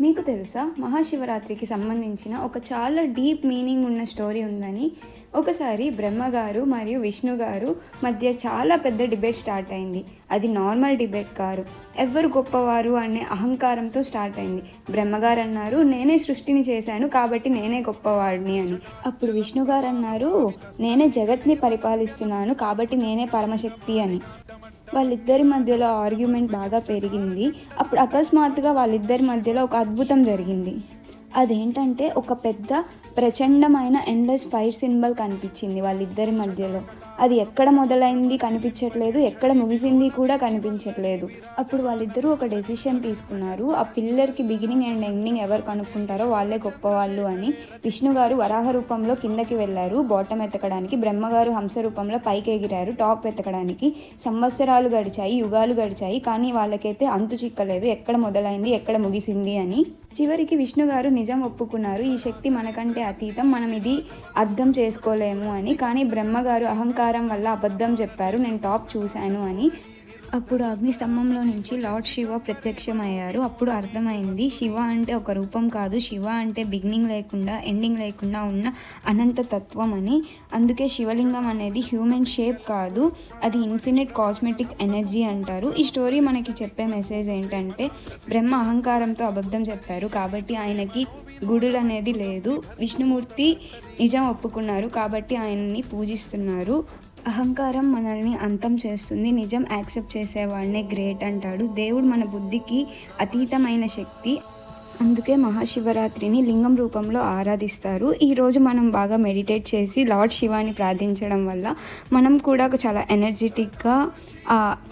మీకు తెలుసా? మహాశివరాత్రికి సంబంధించిన ఒక చాలా డీప్ మీనింగ్ ఉన్న స్టోరీ ఉందని. ఒకసారి బ్రహ్మగారు మరియు విష్ణు గారు మధ్య చాలా పెద్ద డిబేట్ స్టార్ట్ అయింది. అది నార్మల్ డిబేట్ కాదు. ఎవ్వరు గొప్పవారు అనే అహంకారంతో స్టార్ట్ అయింది. బ్రహ్మగారు అన్నారు, నేనే సృష్టిని చేశాను కాబట్టి నేనే గొప్పవాడిని అని. అప్పుడు విష్ణు గారు అన్నారు, నేనే జగత్ని పరిపాలిస్తున్నాను కాబట్టి నేనే పరమశక్తి అని. వాళ్ళిద్దరి మధ్యలో ఆర్గ్యుమెంట్ బాగా పెరిగింది. అప్పుడు అకస్మాత్తుగా వాళ్ళిద్దరి మధ్యలో ఒక అద్భుతం జరిగింది. అదేంటంటే ఒక పెద్ద ప్రచండమైన ఎండ్లెస్ ఫైర్ సింబల్ కనిపించింది వాళ్ళిద్దరి మధ్యలో. అది ఎక్కడ మొదలైంది కనిపించట్లేదు, ఎక్కడ ముగిసింది కూడా కనిపించట్లేదు. అప్పుడు వాళ్ళిద్దరూ ఒక డెసిషన్ తీసుకున్నారు. ఆ పిల్లర్కి బిగినింగ్ అండ్ ఎండింగ్ ఎవరు కనుక్కుంటారో వాళ్ళే గొప్పవాళ్ళు అని. విష్ణు గారు వరాహ రూపంలో కిందకి వెళ్ళారు బాటమ్ ఎత్తకడానికి, బ్రహ్మగారు హంస రూపంలో పైకి ఎగిరారు టాప్ ఎత్తకడానికి. సంవత్సరాలు గడిచాయి, యుగాలు గడిచాయి, కానీ వాళ్ళకైతే అంతు చిక్కలేదు ఎక్కడ మొదలైంది ఎక్కడ ముగిసింది అని. చివరికి విష్ణు గారు నిజం ఒప్పుకున్నారు, ఈ శక్తి మనకంటే అతీతం, మనం ఇది అర్థం చేసుకోలేము అని. కానీ బ్రహ్మగారు అహంకారం వల్ల అబద్ధం చెప్పారు, నేను టాప్ చూశాను అని. అప్పుడు అగ్నిస్తంభంలో నుంచి లార్డ్ శివ ప్రత్యక్షమయ్యారు. అప్పుడు అర్థమైంది, శివ అంటే ఒక రూపం కాదు, శివ అంటే బిగినింగ్ లేకుండా ఎండింగ్ లేకుండా ఉన్న అనంత తత్వం అని. అందుకే శివలింగం అనేది హ్యూమన్ షేప్ కాదు, అది ఇన్ఫినిట్ కాస్మెటిక్ ఎనర్జీ అంటారు. ఈ స్టోరీ మనకి చెప్పే మెసేజ్ ఏంటంటే, బ్రహ్మ అహంకారంతో అబద్ధం చెప్పారు కాబట్టి ఆయనకి గుడులు అనేది లేదు. విష్ణుమూర్తి నిజం ఒప్పుకున్నారు కాబట్టి ఆయన్ని పూజిస్తున్నారు. అహంకారం మనల్ని అంతం చేస్తుంది, నిజం యాక్సెప్ట్ చేసేవాడినే గ్రేట్ అంటాడు. దేవుడు మన బుద్ధికి అతీతమైన శక్తి. అందుకే మహాశివరాత్రిని లింగం రూపంలో ఆరాధిస్తారు. ఈరోజు మనం బాగా మెడిటేట్ చేసి లార్డ్ శివాని ప్రార్థించడం వల్ల మనం కూడా చాలా ఎనర్జెటిక్గా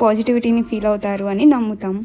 పాజిటివిటీని ఫీల్ అవుతారు అని నమ్ముతాం.